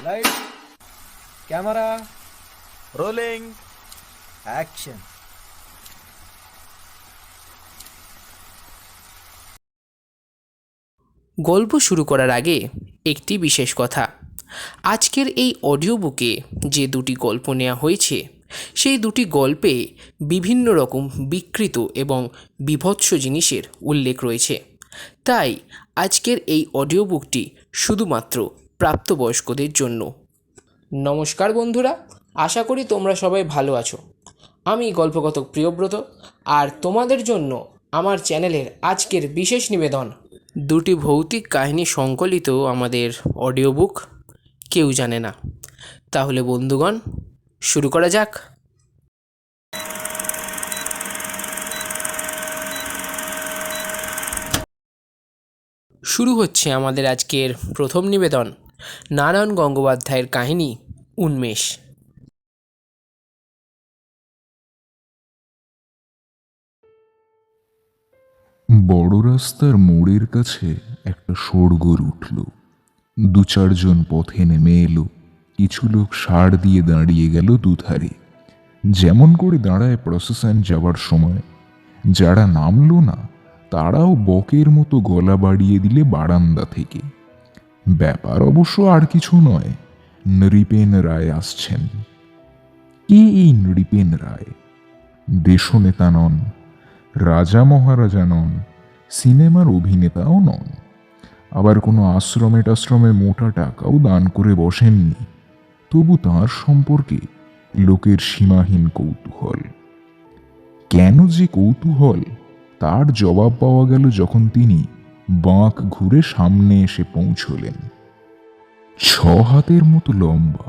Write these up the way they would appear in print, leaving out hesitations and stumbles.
Light, camera, rolling, action. গল্প শুরু করার আগে একটি বিশেষ কথা। আজকের এই অডিও বুকে যে দুটি গল্প নেওয়া হয়েছে সেই দুটি গল্পে বিভিন্ন রকম বিকৃত এবং বীভৎস জিনিসের উল্লেখ রয়েছে। তাই আজকের এই অডিও বুকটি শুধুমাত্র প্রাপ্তবয়স্কদের জন্য। নমস্কার বন্ধুরা, আশা করি তোমরা সবাই ভালো আছো। আমি গল্পকথক প্রিয়ব্রত, আর তোমাদের জন্য আমার চ্যানেলের আজকের বিশেষ নিবেদন দুটি ভৌতিক কাহিনী সংকলিত আমাদের অডিও বুক কেউ জানে না। তাহলে বন্ধুগণ, শুরু করা যাক। শুরু হচ্ছে আমাদের আজকের প্রথম নিবেদন, নারায়ণ গঙ্গোপাধ্যায়ের কাহিনী উন্মেষ। বড় রাস্তার মোড়ের কাছে একটা শোরগোল উঠল। দু চারজন পথে নেমে এলো। কিছু লোক ষাঁড় দিয়ে দাঁড়িয়ে গেল দুধারে, যেমন করে দাঁড়ায় প্রসেশন যাবার সময়। যারা নামলো না তারাও বকের মতো গলা বাড়িয়ে দিলে বারান্দা থেকে। ব্যাপার অবশ্য আর কিছু নয়, নৃপেন রায় আসছেন। কে এই নৃপেন রায়? দেশনেতা নন, রাজা মহারাজা নন, সিনেমার অভিনেতাও নন, আবার কোনো আশ্রমে মোটা টাকাও দান করে বসেননি। তবু তাঁর সম্পর্কে লোকের সীমাহীন কৌতূহল। কেন যে কৌতূহল তার জবাব পাওয়া গেল যখন তিনি বাঁক ঘুরে সামনে এসে পৌঁছলেন। 6 হাতের মতো লম্বা,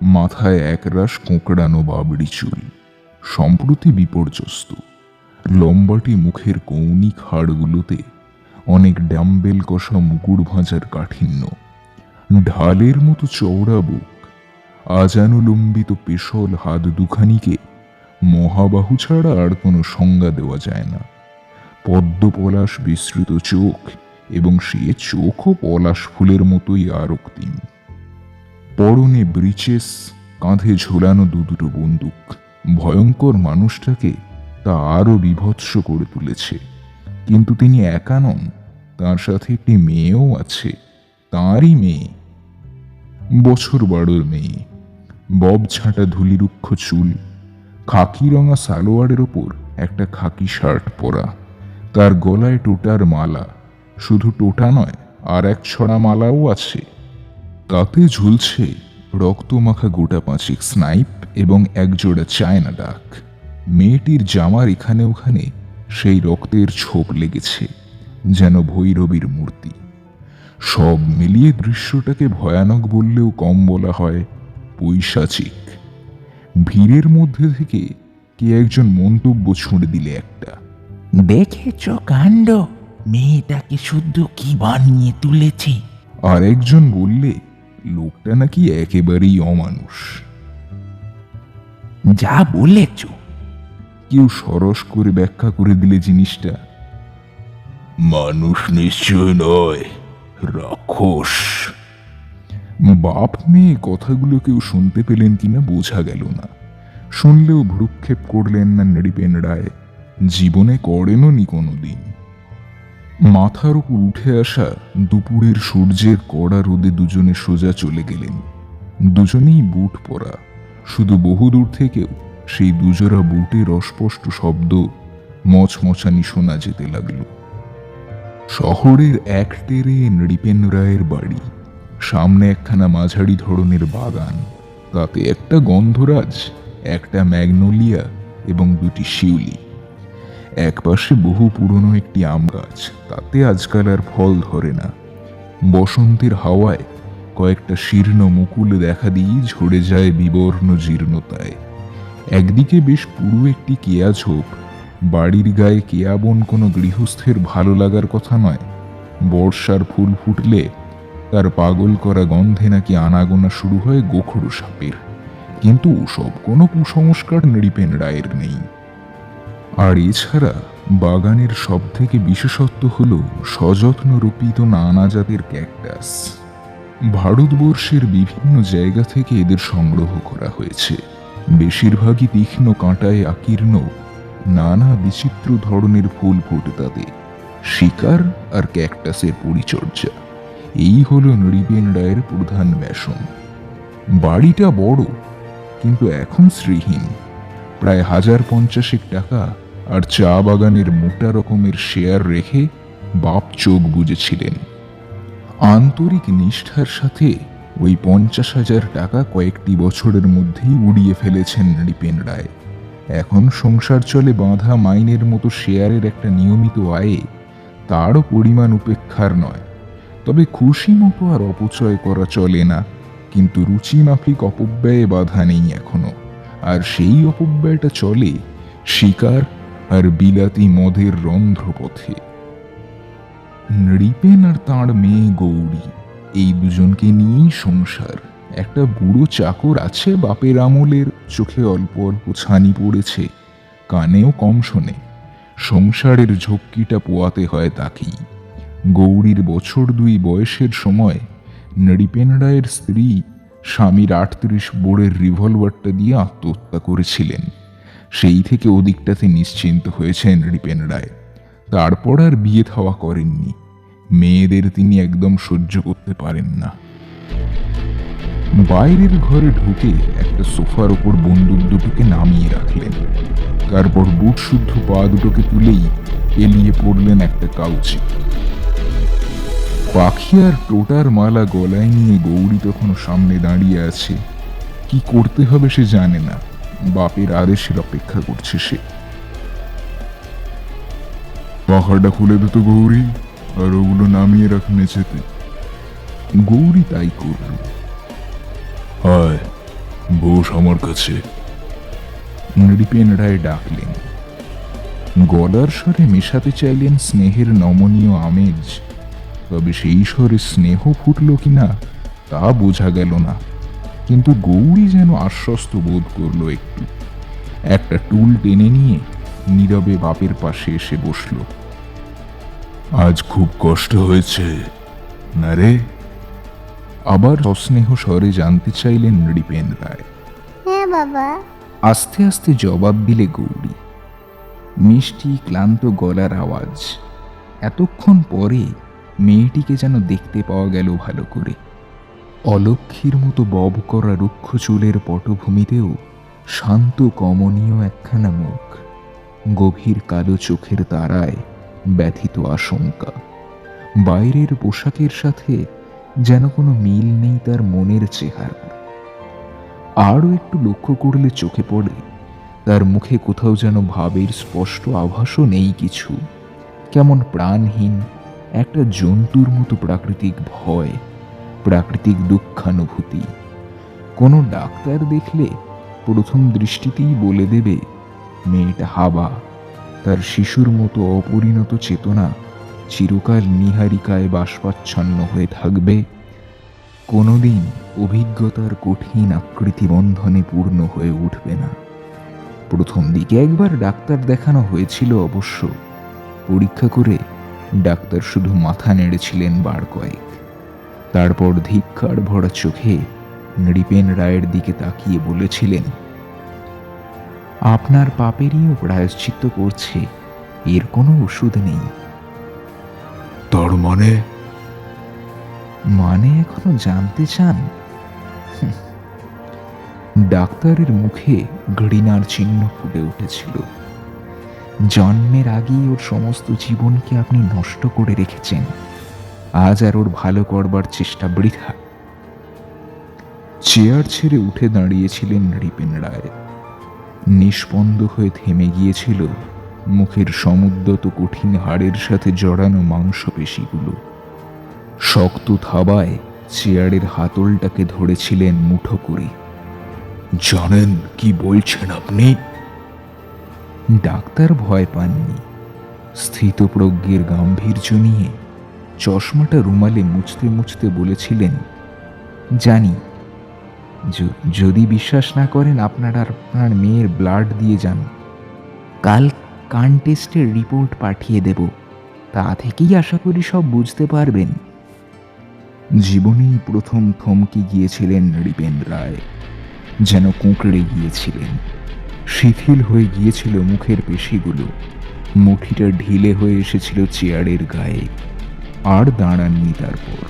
মাথায় একরাশ কোঁকড়ানো বাবড়ি চুল, সম্প্রতি বিপর্যস্ত। লম্বাটি মুখের কৌণিক হাড়গুলোতে অনেক ডাম্বেল কষা মুকুট ভাঁজার কাঠিন্য, ঢালের মতো চওড়া বুক, আজানুলম্বিত পেশল হাত দুখানিকে মহাবাহু ছাড়া আর কোনো সংজ্ঞা দেওয়া যায় না। পদ্ম পলাশ বিস্তৃত চোখ, এবং সে চোখও পলাশ ফুলের মতোই আরক্তিম। পরনে ব্রিচেস, কাঁধে ঝোলানো দুটো বন্দুক। ভয়ঙ্কর মানুষটাকে তা আরো বিভৎস করে তুলেছে। কিন্তু তিনি একা নন, তার সাথে একটি মেয়েও আছে, তাঁরই মেয়ে, বছর 12-র মেয়ে। বব ছাঁটা ধুলিরুক্ষ চুল, খাকি রঙা সালোয়ারের ওপর একটা খাকি শার্ট পরা। তার গলায় টোটার মালা, শুধু টোটা নয়, আর এক ছড়া মালাও আছে। তাতে ঝুলছে রক্তমাখা গোটা 5 স্নাইপ এবং একজোড়া চায়না ডাক। মেয়েটির জামার এখানে ওখানে সেই রক্তের ছোপ লেগেছে, যেন ভৈরবীর মূর্তি। সব মিলিয়ে দৃশ্যটাকে ভয়ানক বললেও কম বলা হয়, পৈশাচিক। ভিড়ের মধ্যে থেকে কে একজন মন্তব্য ছুঁড়ে দিলে একটা, দেখেছ কাণ্ড, মেয়েটাকে শুদ্ধ কি বানিয়ে তুলেছে। আর একজন বললে লোকটা নাকি একেবারেই অমানুষ। যা বলেছ। কেউ সরস করে ব্যাখ্যা করে দিলে জিনিসটা, মানুষ নিশ্চয় নয়, রাক্ষস। বাপ মেয়ে কথাগুলো কেউ শুনতে পেলেন কিনা বোঝা গেল না। শুনলেও ভ্রুক্ষেপ করলেন না নৃপেন রায়, জীবনে করেনও নি কোনোদিন। মাথার উপর উঠে আসা দুপুরের সূর্যের কড়া রোদে দুজনে সোজা চলে গেলেন। দুজনেই বুট পরা, শুধু বহুদূর থেকেও সেই দুজোড়া বুটের অস্পষ্ট শব্দ মচমচানি শোনা যেতে লাগলো। শহরের এক টেরে নৃপেন রায়ের বাড়ি। সামনে একখানা মাঝারি ধরনের বাগান, তাতে একটা গন্ধরাজ, একটা ম্যাগনোলিয়া এবং 2টি শিউলি। একপাশে বহু পুরনো একটি আম গাছ, তাতে আজকাল আর ফল ধরে না। বসন্তের হাওয়ায় কয়েকটা শীর্ণ মুকুল দেখা দিয়ে ঝরে যায় বিবর্ণ জীর্ণতায়। একদিকে বেশ পুরু একটি কেয়া ঝোপ। বাড়ির গায়ে কেয়া বন কোনো গৃহস্থের ভালো লাগার কথা নয়। বর্ষার ফুল ফুটলে তার পাগল করা গন্ধে নাকি আনাগোনা শুরু হয় গোখরো সাপের। কিন্তু সব কোনো কুসংস্কার নৃপেন রায়ের নেই। আর এছাড়া বাগানের সব থেকে বিশেষত্ব হল সযত্ন রোপিত নানা জাতের ক্যাকটাস। ভারতবর্ষের বিভিন্ন জায়গা থেকে এদের সংগ্রহ করা হয়েছে। বেশিরভাগই তীক্ষ্ণ কাঁটায় আকীর্ণ, নানা বিচিত্র ধরনের ফুল ফোটে তাদের। শিকার আর ক্যাকটাসের পরিচর্যা এই হলো নৃপেন রায়ের প্রধান ব্যাসন। বাড়িটা বড়, কিন্তু এখন শ্রীহীন। প্রায় 1,050 টাকা আর চা বাগানের মোটা রকমের শেয়ার রেখে বাপ চোখ বুজেছিলেন। আন্তরিক নিষ্ঠার সাথে ওই 50,000 টাকা কয়েকটি বছরের মধ্যেই উড়িয়ে ফেলেছেন নৃপেন রায়। এখন সংসার চলে বাঁধা মাইনের মতো শেয়ারের একটা নিয়মিত আয়ে, তারও পরিমাণ উপেক্ষার নয়। তবে খুশি মতো আর অপচয় করা চলে না, কিন্তু রুচি মাফিক অপব্যয়ে বাধা নেই এখনো। আর সেই অপব্যয়টা চলে শিকার আর বিলাতি মদের রন্ধ্রপথে। নৃপেন আর তাঁর মেয়ে গৌরী, এই দুজনকে নিয়েই সংসার। একটা বুড়ো চাকর আছে বাপের আমলের, চোখে অল্প অল্প ছানি পড়েছে, কানেও কম শোনে। সংসারের ঝক্কিটা পোয়াতে হয় তাকেই। গৌরীর বছর 2 বয়সের সময় নৃপেন রায়ের স্ত্রী স্বামীর 38 বোরের রিভলভারটা দিয়ে আত্মহত্যা করেছিলেন। সেই থেকে ওদিকটাতে নিশ্চিন্ত হয়েছেন নৃপেন রায়। তারপর আর বিয়ে থাওয়া করেননি। মেয়েদের তিনি একদম সহ্য করতে পারেন না। বাইরের ঘরে ঢুকে একটা সোফার ওপর বন্দুক দুটোকে নামিয়ে রাখলেন। তারপর বুট শুদ্ধ পা দুটোকে তুলেই এলিয়ে পড়লেন একটা কাউচে। পাখি আর টোটার মালা গলায় নিয়ে গৌরী তখন সামনে দাঁড়িয়ে আছে। কি করতে হবে সে জানে না, বাপের আদেশের অপেক্ষা করছে সে। পাখাটা খুলে দিত গৌরী, আর ওগুলো নামিয়ে রাখ মেঝেতে। গৌরী তাই করল। হায়, বস আমার কাছে, নৃপেন রায় ডাকলেন। গলার স্বরে মেশাতে চাইলেন স্নেহের নমনীয় আমেজ, তবে সেই স্বরে স্নেহ ফুটল কিনা তা বোঝা গেল না। কিন্তু গৌরী যেন আশ্বস্ত বোধ করল একটু। একটা টুল টেনে নিয়ে নীরবে বাপের পাশে এসে বসল। আজ খুব কষ্ট হয়েছে না রে? আবার অস্নেহ স্বরে জানতে চাইলেন নৃপেন রায়। হ্যাঁ বাবা। আস্তে আস্তে জবাব দিলে গৌরী, মিষ্টি ক্লান্ত গলার আওয়াজ। এতক্ষণ পরে মেয়েটিকে যেন দেখতে পাওয়া গেল ভালো করে। অলক্ষীর মতো বব করা রুক্ষ চুলের পটভূমিতেও শান্ত কমনীয় একখানা মুখ, গভীর কালো চোখের তারায় ব্যথিত আশঙ্কা। বাইরের পোশাকের সাথে যেন কোনো মিল নেই তার মনের চেহারা। আরও একটু লক্ষ্য করলে চোখে পড়ে তার মুখে কোথাও যেন ভাবের স্পষ্ট আভাসও নেই কিছু। কেমন প্রাণহীন একটা জন্তুর মতো প্রাকৃতিক ভয়, প্রাকৃতিক দুঃখানুভূতি। কোনো ডাক্তার দেখলে প্রথম দৃষ্টিতেই বলে দেবে মেয়েটা হাবা। তার শিশুর মতো অপরিণত চেতনা চিরকাল নীহারিকায় বাষ্পাচ্ছন্ন হয়ে থাকবে, কোনোদিন অভিজ্ঞতার কঠিন আকৃতি বন্ধনে পূর্ণ হয়ে উঠবে না। প্রথম দিকে একবার ডাক্তার দেখানো হয়েছিল অবশ্য। পরীক্ষা করে ডাক্তার শুধু মাথা নেড়েছিলেন বার কয়েক। তারপর ধিক্কার ভরা চোখে নৃপেন রায়ের দিকে তাকিয়ে বলেছিলেন, আপনার পাপেরইও প্রায়শ্চিত্ত করছে, এর কোনো ওষুধ নেই। তার মানে? মানে এখনো জানতে চান? ডাক্তারের মুখে ঘৃণার চিহ্ন ফুটে উঠেছিল। জন্মের আগেই ওর সমস্ত জীবনকে আপনি নষ্ট করে রেখেছেন। আজ আর ওর ভালো করবার চেষ্টা বৃথা। চেয়ার ছেড়ে উঠে দাঁড়িয়েছিলেন নৃপেন রায়। নিষ্পন্দ হয়ে থেমে গিয়েছিল মুখের সমুদ্রত কঠিন হাড়ের সাথে জড়ানো মাংসপেশিগুলো। শক্ত থাবায় চেয়ারের হাতলটাকে ধরেছিলেন মুঠো করে। জানেন কি বলছেন আপনি? ডাক্তার ভয় পাননি। স্থিতপ্রজ্ঞের গাম্ভীর্য নিয়ে চশমাটা রুমালে মুছতে মুছতে বলেছিলেন, জানি, যদি বিশ্বাস না করেন আপনার মেয়ের ব্লাড দিয়ে যান। কাল কান টেস্টের রিপোর্ট পাঠিয়ে দেব, তা থেকেই আশা করি সব বুঝতে পারবেন। জীবনেই প্রথম থমকে গিয়েছিলেন নৃপেন রায়। যেন কুঁকড়ে গিয়েছিলেন। শিথিল হয়ে গিয়েছিল মুখের পেশিগুলো। মুঠিটা ঢিলে হয়ে এসেছিল চেয়ারের গায়ে। আর দাঁড়াননি তারপর।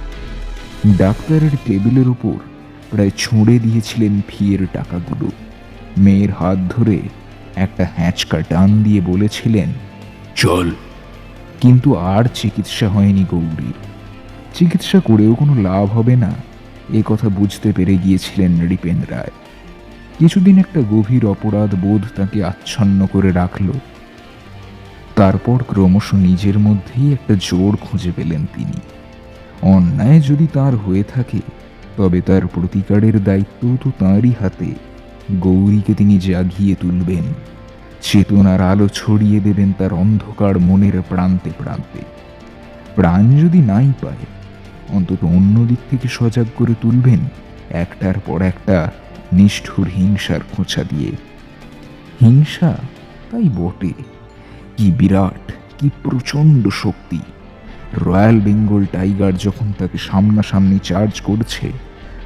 ডাক্তারের টেবিলের উপর প্রায় ছুঁড়ে দিয়েছিলেন ফিয়ের টাকাগুলো। মেয়ের হাত ধরে একটা হ্যাঁচকা টান দিয়ে বলেছিলেন, চল। কিন্তু আর চিকিৎসা হয়নি গৌরীর। চিকিৎসা করেও কোনো লাভ হবে না, এ কথা বুঝতে পেরে গিয়েছিলেন নৃপেন রায়। কিছুদিন একটা গভীর অপরাধ বোধ তাকে আচ্ছন্ন করে রাখল। তারপর ক্রমশ নিজের মধ্যেই একটা জোর খুঁজে পেলেন তিনি। অন্যায় যদি তার হয়ে থাকে, তবে তার প্রতিকারের দায়িত্ব তো তাঁরই হাতে। গৌরীকে তিনি জাগিয়ে তুলবেন, চেতনার আলো ছড়িয়ে দেবেন তার অন্ধকার মনের প্রান্তে প্রান্তে। প্রাণ যদি নাই পায়, অন্তত অন্য দিক থেকে সজাগ করে তুলবেন একটার পর একটা নিষ্ঠুর হিংসার খোঁচা দিয়ে। হিংসা তাই বটে, কি বিরাট, কি প্রচণ্ড শক্তি! রয়্যাল বেঙ্গল টাইগার যখন তাকে সামনাসামনি চার্জ করছে,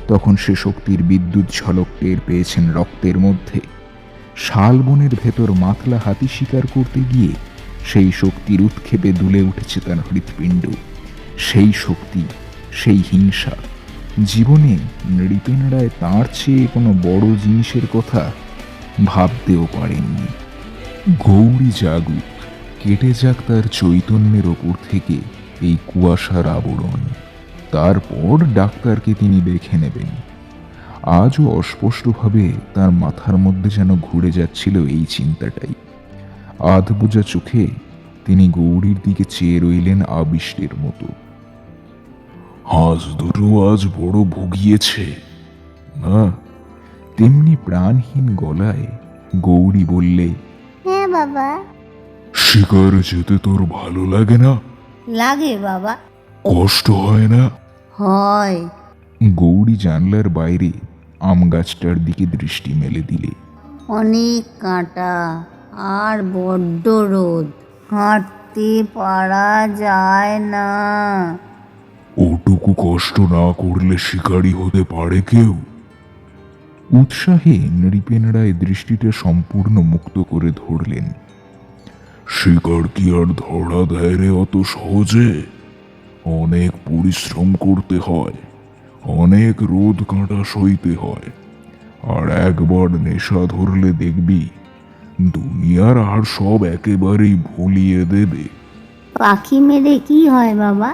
তখন সে শক্তির বিদ্যুৎ ঝলক টের পেয়েছেন রক্তের মধ্যে। শালবনের ভেতর মাতলা হাতি শিকার করতে গিয়ে সেই শক্তির উৎক্ষেপে দুলে উঠেছে তার হৃৎপিণ্ড। সেই শক্তি, সেই হিংসা। জীবনে নৃপেন রায় তাঁর চেয়ে কোনো বড় জিনিসের কথা ভাবতেও পারেননি। গৌরী জাগুক, কেটে যাক তার চৈতন্যের ওপর থেকে এই কুয়াশার আবরণ। তারপর ডাক্তারকে তিনি দেখে নেবেন। আজও অস্পষ্টভাবে তার মাথার মধ্যে যেন ঘুরে যাচ্ছিল এই চিন্তাটাই। আধবোঝা চোখে তিনি গৌরীর দিকে চেয়ে রইলেন আবিষ্টের মতো। হাঁস দুটো আজ বড় ভুগিয়েছে না? তেমনি প্রাণহীন গলায় গৌরী বললে, হ্যাঁ বাবা। শিকার যেতে তোর ভালো লাগে না? লাগে বাবা। কষ্ট হয় না? হয়। গৌরী জানলার বাইরে আম গাছটার দিকে দৃষ্টি মেলে দিলে। অনেক কাঁটা আর বড্ড রোদ, হাঁটতে পারা যায় না। ওটুকু কষ্ট না করলে শিকারী হতে পারে কেউ? উৎসাহে নৃপেন রায় দৃষ্টিটা সম্পূর্ণ মুক্ত করে ধরলেন। শিকার কি আর ধরা দেয় রে অত সহজে? অনেক পরিশ্রম করতে হয়, অনেক রোদ কাঁটা সইতে হয়। আর একবার নেশা ধরলে দেখবি দুনিয়ার আর সব একেবারেই ভুলিয়ে দেবে। পাখি মেরে কি হয় বাবা?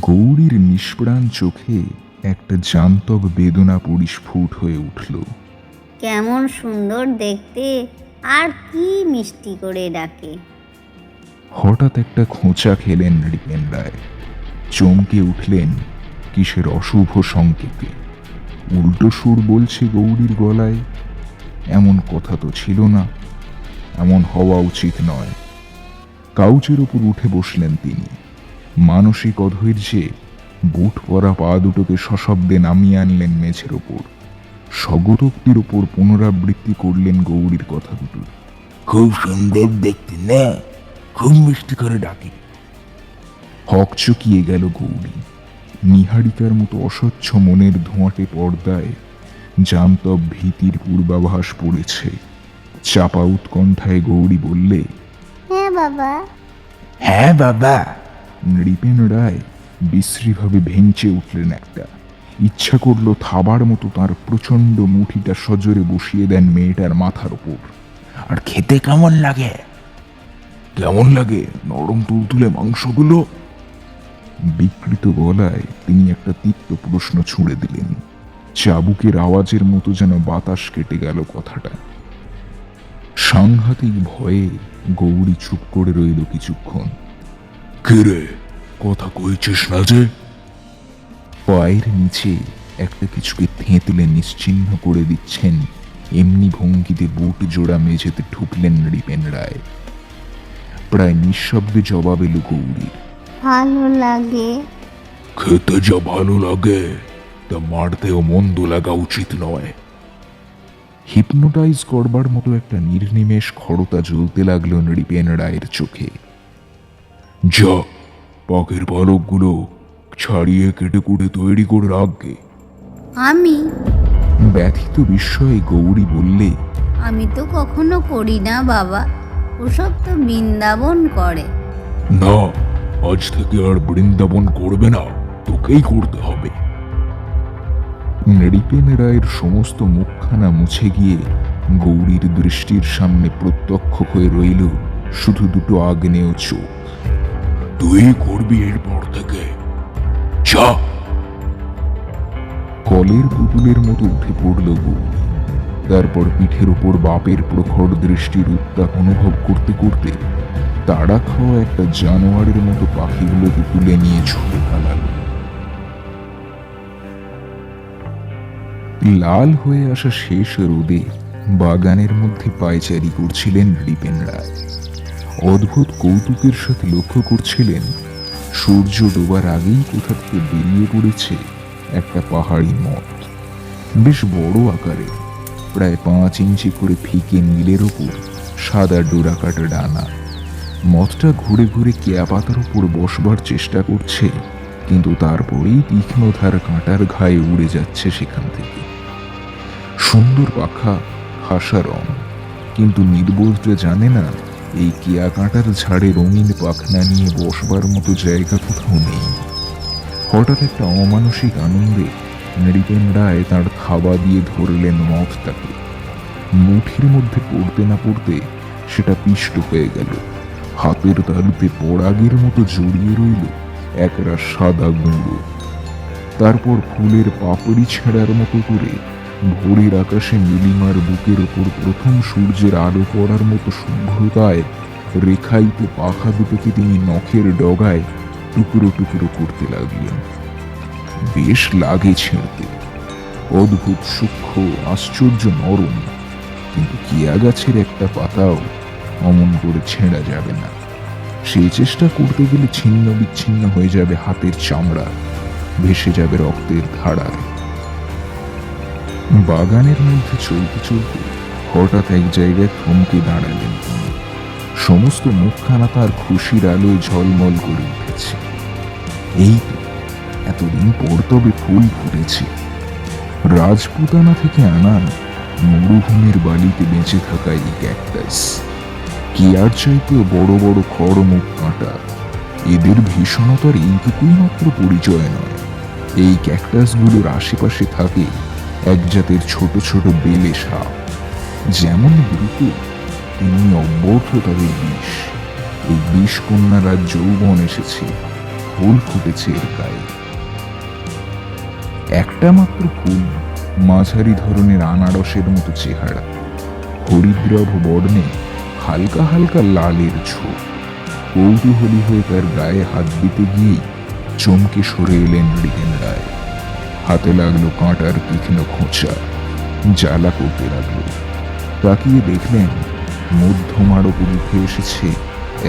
গৌরীর নিষ্প্রাণ চোখে একটা জান্তব বেদনা পরিস্ফুট হয়ে উঠল। কেমন সুন্দর দেখতে, আর কি মিষ্টি করে ডাকে। হঠাৎ একটা খোঁচা খেলেন নৃপেন রায়। চমকে উঠলেন কিসের অশুভ সংকেতে। উল্টো সুর বলছে গৌরীর গলায়, এমন কথা তো ছিল না, এমন হওয়া উচিত নয়। কাউচের উপর উঠে বসলেন তিনি। মানসিক অধৈর্যে বুট পরা পা দুটোকে সশব্দে নামিয়ে আনলেন মেঝের ওপর। স্বগতোক্তির ওপর পুনরাবৃত্তি করলেন গৌরীর কথা দুটো। খুব সুন্দর দেখতে না, খুব মিষ্টি করে ডাকে। হকচকিয়ে গেল গৌরী। নিহারিকার মতো অস্বচ্ছ মনের ধোঁয়াটে পর্দায় জান্তব ভীতির পূর্বাভাস পড়েছে। চাপা উৎকণ্ঠায় গৌরী বললে, হ্যাঁ বাবা। হ্যাঁ বাবা। নৃপেন রায় বিশ্রীভাবে ভেঙচে উঠলেন একটা। ইচ্ছা করলো থাবার মতো তার প্রচণ্ড মুঠিটা সজোরে বসিয়ে দেন মেয়েটার মাথার ওপর। আর খেতে কেমন লাগে? কেমন লাগে নরম তুলতুলে মাংসগুলো? বিকৃত গলায় তিনি একটা তিক্ত প্রশ্ন ছুঁড়ে দিলেন। চাবুকের আওয়াজের মতো যেন বাতাস কেটে গেল কথাটা। সাংঘাতিক ভয়ে গৌরী চুপ করে রইল কিছুক্ষণ। কিরে, কথা কইছিস না যে? পায়ের নিচে একটা কিছুকে থেঁতলে নিশ্চিহ্ন করে দিচ্ছেন এমনি ভঙ্গিতে বুট জোড়া মেঝেতে ঠুকলেন নৃপেন রায়। প্রায় নিঃশব্দে জবাব এলো গৌরীর, ভালো লাগে। খেতে যা ভালো লাগে তা মারতেও মন্দ লাগা উচিত নয়। হিপনোটাইজ করবার মতো একটা নির্নিমেষ খড়তা জ্বলতে লাগলো নৃপেন রায়ের চোখে। যা, পাখির পালকগুলো ছাড়িয়ে কেটে কুটে তৈরি করে রাখবে। আমি ব্যথিত বিস্ময়ে গৌরী বললে, আমি তো কখনো করি না বাবা, ওসব তো বৃন্দাবন করে। না, আজ থেকে আর বৃন্দাবন করবে না, তোকেই করতে হবে। নৃপেন রায়ের সমস্ত মুখখানা মুছে গিয়ে গৌরীর দৃষ্টির সামনে প্রত্যক্ষ হয়ে রইল শুধু দুটো আগ্নেয় চোখ। তুই করবি এরপর থেকে, যা। কলের পুতুলের মতো উঠে পড়ল গৌরী। তারপর পিঠের ওপর বাপের প্রখর দৃষ্টির উত্তাপ অনুভব করতে করতে তাড়া খাওয়া একটা জানোয়ারের মতো পাখিগুলোকে তুলে নিয়ে ছুটে পালাল। লাল হয়ে আসা শেষ রোদে বাগানের মধ্যে পায়চারি করছিলেন নৃপেন রায়। অদ্ভুত কৌতুকের সাথে লক্ষ্য করছিলেন সূর্য ডোবার আগেই কোথা থেকে বেরিয়ে পড়েছে একটা পাহাড়ি মঠ, বেশ বড় আকারে, প্রায় 5 ইঞ্চি করে ফিকে নীলের ওপর সাদা ডোরা কাটা ডানা। মঠটা ঘুরে ঘুরে কেয়া পাতার উপর বসবার চেষ্টা করছে, কিন্তু তারপরেই তীক্ষ্ণ ধার কাঁটার ঘায়ে উড়ে যাচ্ছে সেখান থেকে। সুন্দর পাখা, খাসা রং, কিন্তু নির্বোধরা জানে না এই কেয়া কাঁটার ঝাড়ে রঙিন পাখনা নিয়ে বসবার মতো জায়গা কোথাও নেই। হঠাৎ একটা অমানসিক আনন্দে নৃপেন রায় তাঁর থাবা দিয়ে ধরলেন মঠটাকে। মুঠির মধ্যে পড়তে না পড়তে সেটা পিষ্ট হয়ে গেল। হাতের তালুতে পরাগের মতো জড়িয়ে রইল একরা সাদা গুঁড়ো। তারপর ফুলের পাপড়ি ছেঁড়ার মতো করে ভোরের আকাশে নীলিমার বুকের ওপর প্রথম সূর্যের আলো পড়ার মতো শুভ্রতায় রেখাইতে পাখা দুটোকে তিনি নখের ডগায় টুকরো টুকরো করতে লাগলেন। বেশ লাগে ছেঁড়তে, অদ্ভুত সূক্ষ্ম, আশ্চর্য নরম, কিন্তু কেয়া গাছের একটা পাতাও অমন করে ছেঁড়া যাবে না। সেই চেষ্টা করতে গেলে ছিন্ন বিচ্ছিন্ন হয়ে যাবে হাতের চামড়া, ভেসে যাবে রক্তের ধারায়। বাগানের মধ্যে চলতে চলতে হঠাৎ এক জায়গায় থমকে দাঁড়ালেন তিনি। সমস্ত মুখখানা তার খুশির আলোয় ঝলমল করে উঠেছে। এই তো এতদিন পর তবে ফুল ফুটেছে। রাজপুতানা থেকে আনা মরুভূমির বালিতে বেঁচে থাকা এই ক্যাকটাস, কেয়ার চাইতেও বড় বড় খড় মুখ কাঁটা। এদের ভীষণতার এইটুকুই মাত্র পরিচয় নয়, এই ক্যাকটাসগুলোর আশেপাশে থাকে এক জাতের ছোট ছোট বেলে সাপ। যেমন দ্রুত তেমনি অব্যর্থ তাদের বিষ। এই বিষ কন্যারা যৌবন এসেছে, ফুল ফুটেছে এর গায়ে। একটা মাত্র ফুল, মাঝারি ধরনের আনারসের মতো চেহারা, হরিদ্রভ বর্ণে হালকা হালকা লালের ছোপ। কৌতূহলী হয়ে তার গায়ে হাত দিতে গিয়েই চমকে সরে এলেন নৃপেন রায়। হাতে লাগলো কাঁটার তীক্ষ্ণ খোঁচা, জ্বালা করতে লাগলো। তাকিয়ে দেখলেন মধ্যমার ওপর উঠে এসেছে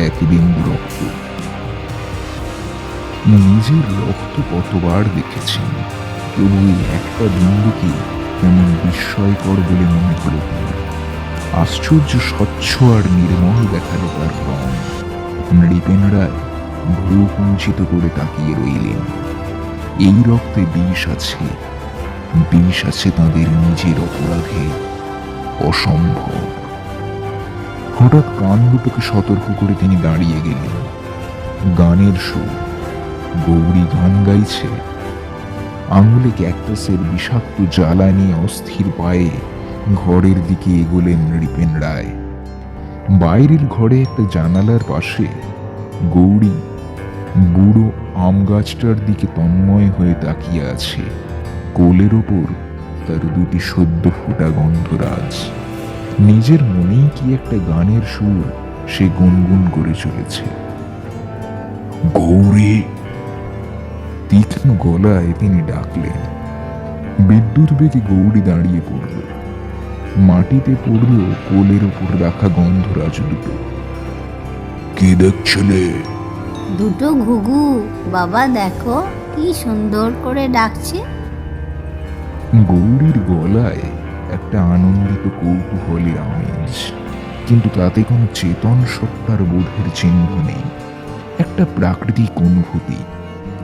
এক বিন্দু রক্ত। নিজের রক্ত কতবার দেখেছেন, তবু এই একটা বিন্দুকে তেমন বিস্ময়কর বলে মনে হলো তার। আশ্চর্য স্বচ্ছ আর নির্মল দেখালো তার রং। নৃপেন রায় ভ্রু কুঞ্চিত করে তাকিয়ে রইলেন। এই রক্তে বিষ আছে, বিষ আছে তাদের নিজের অপরাধে। অসম্ভব। হঠাৎ কান দুটোকে সতর্ক করে তিনি দাঁড়িয়ে গেলেন। গানের সুর, গৌরী গান গাইছে। আঙুলে ক্যাকটাসের বিষাক্ত জ্বালা নিয়ে অস্থির পায়ে ঘরের দিকে এগোলেন নৃপেন রায়। বাইরের ঘরে একটা জানালার পাশে গৌরী বুড়ো আম গাছটার দিকে তন্ময় হয়ে তাকিয়ে আছে। কোলের ওপর তার দুটি সদ্য ফোটা গন্ধরাজ। নিজের মনেই কি একটা গানের সুর সে গুনগুন করে চলেছে। গৌরী, তীক্ষ্ণ গলায় তিনি ডাকলেন। বিদ্যুৎ বেগে গৌরী দাঁড়িয়ে পড়ল। মাটিতে পড়ল কোলের ওপর রাখা গন্ধরাজ দুটো। কি দেখছিলে? দুটো ঘুঘু বাবা, দেখো কি সুন্দর করে ডাকছে। গৌরীর গলায় একটা আনন্দিত কৌতূহলী আমেজ, কিন্তু তাতে কোনো চেতন সত্তার বোধের চিহ্ন নেই। একটা প্রাকৃতিক অনুভূতি,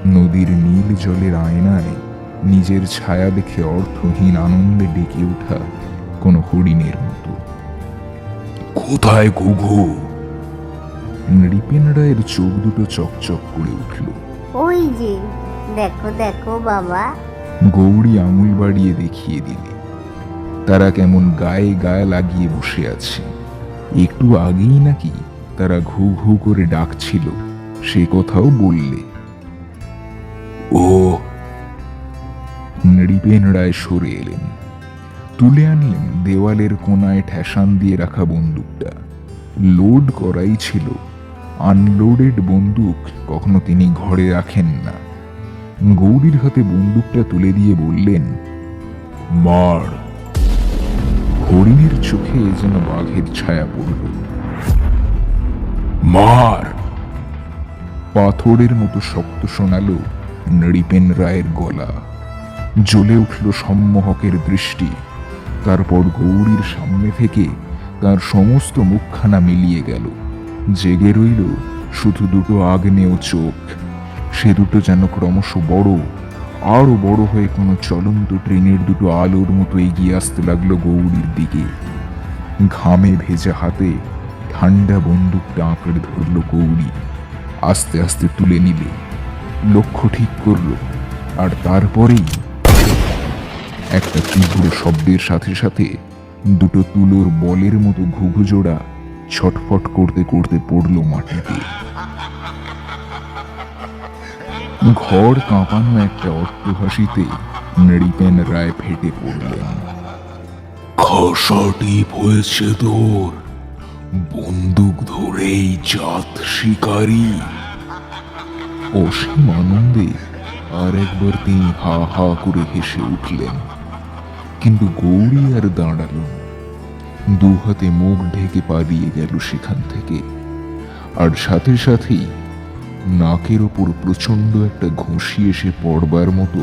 নদীর নীল জলের আয়নায় নিজের ছায়া দেখে অর্থহীন আনন্দে ডেকে ওঠা কোনো হরিণের মতো। কোথায় ঘুঘু? নৃপেন রায়ের চোখ দুটো চকচক করে উঠল। ওই যে, দেখো দেখো বাবা। গৌরী আঙুল বাড়িয়ে দেখিয়ে দিলে। তারা কেমন গায়ে গায়ে লাগিয়ে বসে আছে। একটু আগেই নাকি তারা ঘু ঘু করে ডাকছিল, সে কথাও বললে। ও নৃপেন রায় সরে এলেন, তুলে আনলেন দেওয়ালের কোনায় ঠেসান দিয়ে রাখা বন্দুকটা। লোড করাই ছিল, আনলোডেড বন্দুক কখনো তিনি ঘরে রাখেন না। গৌরীর হাতে বন্দুকটা তুলে দিয়ে বললেন, মার। হরিণের চোখে যেন বাঘের ছায়া পড়ল। মার। পাথরের মতো শক্ত শোনালো নৃপেন রায়ের গলা। জ্বলে উঠল সম্মোহকের দৃষ্টি। তারপর গৌরীর সামনে থেকে তার সমস্ত মুখখানা মিলিয়ে গেল। জেগে রইল শুধু দুটো আগ্নেয় চোখ। সে দুটো যেন ক্রমশ বড়, আরো বড় হয়ে কোনো চলন্ত ট্রেনের দুটো আলোর মতো এগিয়ে আসতে লাগলো গৌরীর দিকে। ঘামে ভেজা হাতে ঠান্ডা বন্দুকটা আঁকড়ে ধরল গৌরী। আস্তে আস্তে তুলে নিলে, লক্ষ্য ঠিক করল, আর তারপরেই একটা তীব্র শব্দের সাথে সাথে দুটো তুলোর বলের মতো ঘুঘু জোড়া ছটফট করতে করতে পড়ল মাটিতে। ঘর কাঁপানো একটা অট্টহাসিতে নৃপেন রায় ফেটে পড়লেন। খাসা টিপ হয়েছে তোর, বন্দুক ধরেই জাত শিকারী। অসীম আনন্দে আর একবার তিনি হা হা করে হেসে উঠলেন। কিন্তু গৌরী আর দাঁড়াল না। দু হাতে মুখ ঢেকে পালিয়ে গেল সেখান থেকে। আর সাথে সাথেই নাকের ওপর প্রচন্ড একটা ঘুষি এসে পড়বার মতো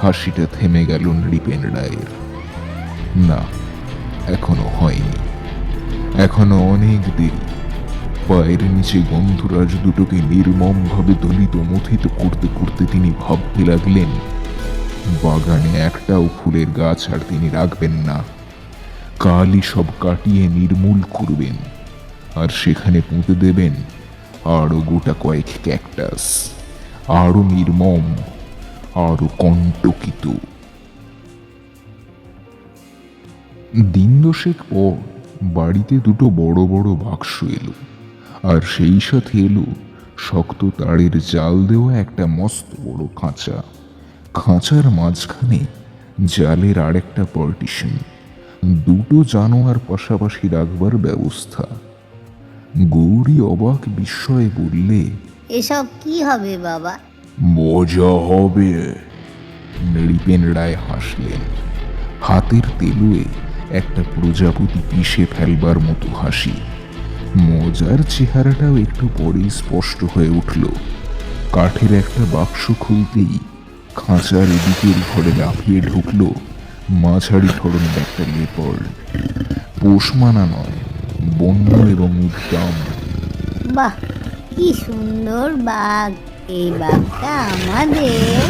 হাসিটা থেমে গেল নৃপেন রায়ের। না, এখনো হয়নি, এখনো অনেক দেরি। পায়ের নিচে গন্ধরাজ দুটোকে নির্মমভাবে দলিত মথিত করতে করতে তিনি ভাবতে লাগলেন, বাগানে একটাও ফুলের গাছ আর তিনি রাখবেন না। কালই সব কাটিয়ে নির্মূল করবেন, আর সেখানে পুঁতে দেবেন আরো গোটা কয়েক ক্যাকটাস, আরো নির্মম, আরো কণ্টকিত। দিন দশেক পর বাড়িতে দুটো বড় বড় বাক্স এলো, আর সেই সাথে এলো শক্ত তারের জাল দেওয়া একটা মস্ত বড় খাঁচা। খাঁচার মাঝখানে জালের আরেকটা পার্টিশন, দুটো জানোয়ার পাশাপাশি রাখবার ব্যবস্থা। গৌরী অবাক বিস্ময়ে বললে, এসব কি হবে বাবা? মজা হবে। নৃপেন রায় হাসলেন, হাতের তেলুয়ে একটা প্রজাপতি পিষে ফেলবার মতো হাসি। মজার চেহারাটাও একটু পরেই স্পষ্ট হয়ে উঠল। কাঠের একটা বাক্স খুলতেই খাঁচার এদিকের ঘরে লাফিয়ে ঢুকল মাঝারি ধরনের একটা লেপার্ড। পোষমানা নয়, বন্য এবং উদ্দাম। বাহ, কি সুন্দর বাঘ! এই বাঘটা আমাদের।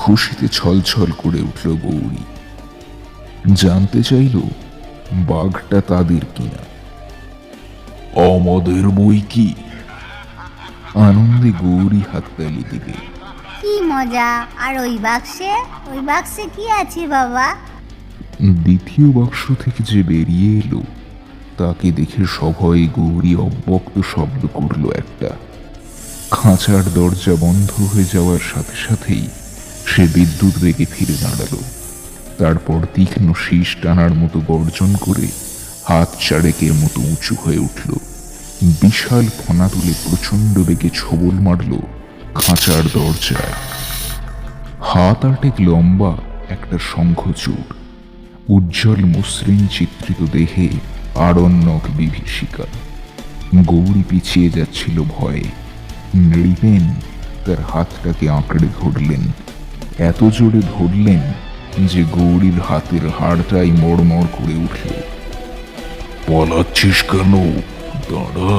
খুশিতে ছলছল করে উঠল গৌরী। জানতে চাইল বাঘটা তাদের কিনা। আমাদের বই কি? আনন্দে গৌরী হাততালি দিলে। কি মজা! আর ওই বাক্সে কি আছে বাবা? দ্বিতীয় বাক্স থেকে যে বেরিয়ে এলো তাকে দেখে সভয়ে গৌরী অব্যক্ত শব্দ করল একটা। খাঁচার দরজা বন্ধ হয়ে যাওয়ার সাথে সাথেই সে বিদ্যুৎ বেগে ফিরে দাঁড়ালো। তারপর তীক্ষ্ণ শীষ টানার মতো গর্জন করে হাত চারেকের মতো উঁচু হয়ে উঠল। বিশাল ফনা তুলে প্রচন্ড বেগে ছোবল মারল খাঁচার দরজায়। হাত আটেক লম্বা একটা শঙ্খচূড়, উজ্জ্বল মসৃণ চিত্রিত দেহে আরণ্যক বিভীষিকা। গৌরী পিছিয়ে যাচ্ছিল ভয়ে। নৃপেন তার হাতটাকে আঁকড়ে ধরলেন, এত জোরে ধরলেন যে গৌরীর হাতের হাড়টাই মড়মড় করে উঠল। পালাচ্ছিস কেন? দাঁড়া,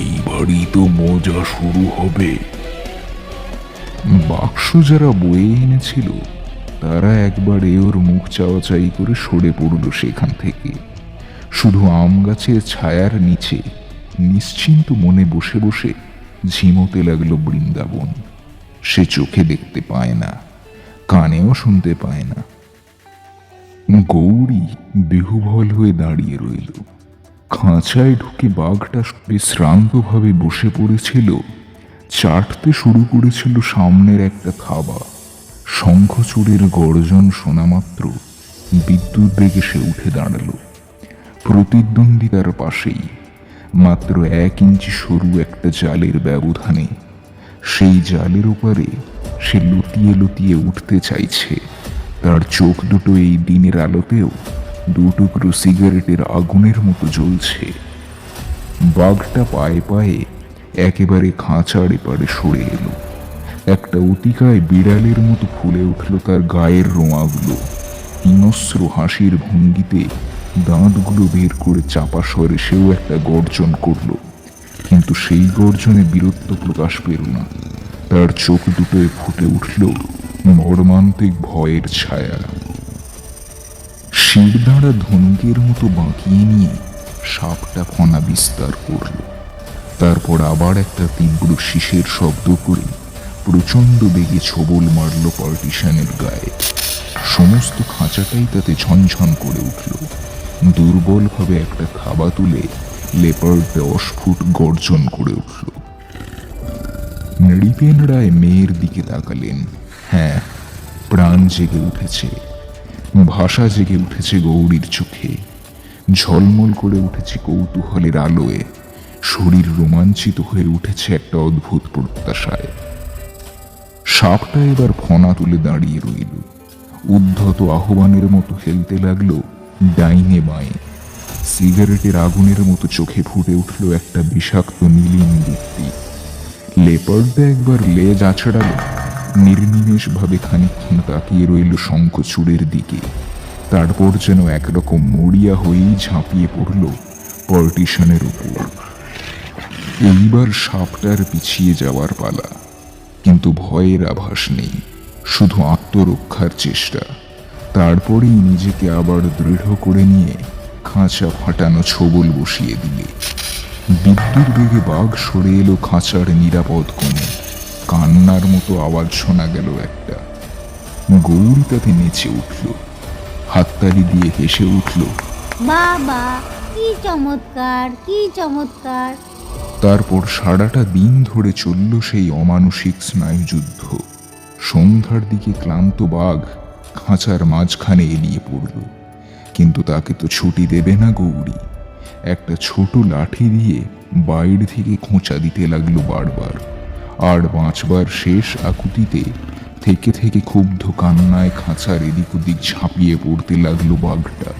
এইবারই তো মজা শুরু হবে। বাক্স যারা বয়ে এনেছিল তারা একবারে ওর মুখ চাওয়াচাই করে সরে পড়ল সেখান থেকে। শুধু আম গাছের ছায়ার নিচে নিশ্চিন্ত মনে বসে বসে ঝিমোতে লাগলো বৃন্দাবন। সে চোখে দেখতে পায় না, কানেও শুনতে পায় না। গৌরী দেহবল হয়ে দাঁড়িয়ে রইল। খাঁচায় ঢুকে বাঘটা শ্রান্তভাবে বসে পড়েছিল, চাটতে শুরু করেছিল সামনের একটা থাবা। শঙ্খচূড়ের গর্জন শোনা মাত্র বিদ্যুৎ বেগে সে উঠে দাঁড়ালো। প্রতিদ্বন্দ্বিতার পাশেই মাত্র 1 ইঞ্চি সরু একটা জালের ব্যবধানে, সেই জালের ওপারে সে লুটিয়ে লুটিয়ে উঠতে চাইছে। তার চোখ দুটো এই দিনের আলোতেও 2 টুকরো সিগারেটের আগুনের মতো জ্বলছে। বাঘটা পায়ে পায়ে একেবারে খাঁচার এপারে সরে এলো। একটা অতিকায় বিড়ালের মতো ফুলে উঠল তার গায়ের রোঁয়াগুলো। হিংস্র হাসির ভঙ্গিতে দাঁতগুলো বের করে চাপা স্বরে সেও একটা গর্জন করল, কিন্তু সেই গর্জনে বীরত্ব প্রকাশ পেল না। তার চোখ দুটোয় ফুটে উঠল মর্মান্তিক ভয়ের ছায়া। শিরদাঁড়া ধনুকের মতো বাঁকিয়ে নিয়ে সাপটা ফনা বিস্তার করল। তারপর আবার একটা তীব্র শীষের শব্দ করে প্রচণ্ড বেগে ছোবল মারল পার্টিশনের গায়ে। সমস্ত খাঁচাটাই তাতে ঝনঝন করে উঠল। দুর্বলভাবে একটা থাবা তুলে লেপার্ডটা অস্ফুট গর্জন করে উঠল। নৃপেন রায় মেয়ের দিকে তাকালেন। হ্যাঁ, প্রাণ জেগে উঠেছে, ভাষা জেগে উঠেছে গৌরীর চোখে, ঝলমল করে উঠেছে কৌতূহলের আলোয়, শরীর রোমাঞ্চিত হয়ে উঠেছে একটা অদ্ভুত প্রত্যাশায়। সাপটা এবার ফনা তুলে দাঁড়িয়ে রইল, উদ্ধত আহ্বানের মতো হেলতে লাগলো ডাইনে বাঁয়ে। সিগারেটের আগুনের মতো চোখে ফুটে উঠল একটা বিষাক্ত নীলিম দীপ্তি। লেপার্ডটা একবার লেজ আছড়ালো, নির্নিমেষ ভাবে খানিকক্ষণ তাকিয়ে রইল শঙ্খচূড়ের দিকে। তারপর যেন একরকম মরিয়া হয়েই ঝাঁপিয়ে পড়ল পার্টিশনের উপর। এইবার সাপটার পিছিয়ে যাওয়ার পালা, কিন্তু ভয়ের আভাস নেই, শুধু আত্মরক্ষার চেষ্টা। তারপরেই নিজেকে আবার দৃঢ় করে নিয়ে খাঁচা ফাটানো ছোবল বসিয়ে দিলে বিদ্যুৎ বেগে বাঘ সরে এলো খাঁচার নিরাপদ কোণে। কান্নার মতো আওয়াজ শোনা গেল একটা। গৌরী তাতে নেচে উঠল, হাততালি দিয়ে হেসে উঠল, বাবা কি চমৎকার, কি চমৎকার। তারপর সারাটা দিন ধরে চলল সেই অমানসিক স্নায়ুযুদ্ধ। সন্ধ্যার দিকে ক্লান্ত বাঘ খাঁচার মাঝখানে এলিয়ে পড়ল, কিন্তু তাকে তো ছুটি দেবে না গৌরী। একটা ছোট লাঠি দিয়ে বাইরে থেকে খোঁচা দিতে লাগলো বারবার, আর বাঁচবার শেষ আকুতিতে থেকে থেকে ক্ষুব্ধ কান্নায় খাঁচার এদিক ওদিক ঝাঁপিয়ে পড়তে লাগলো বাঘটা।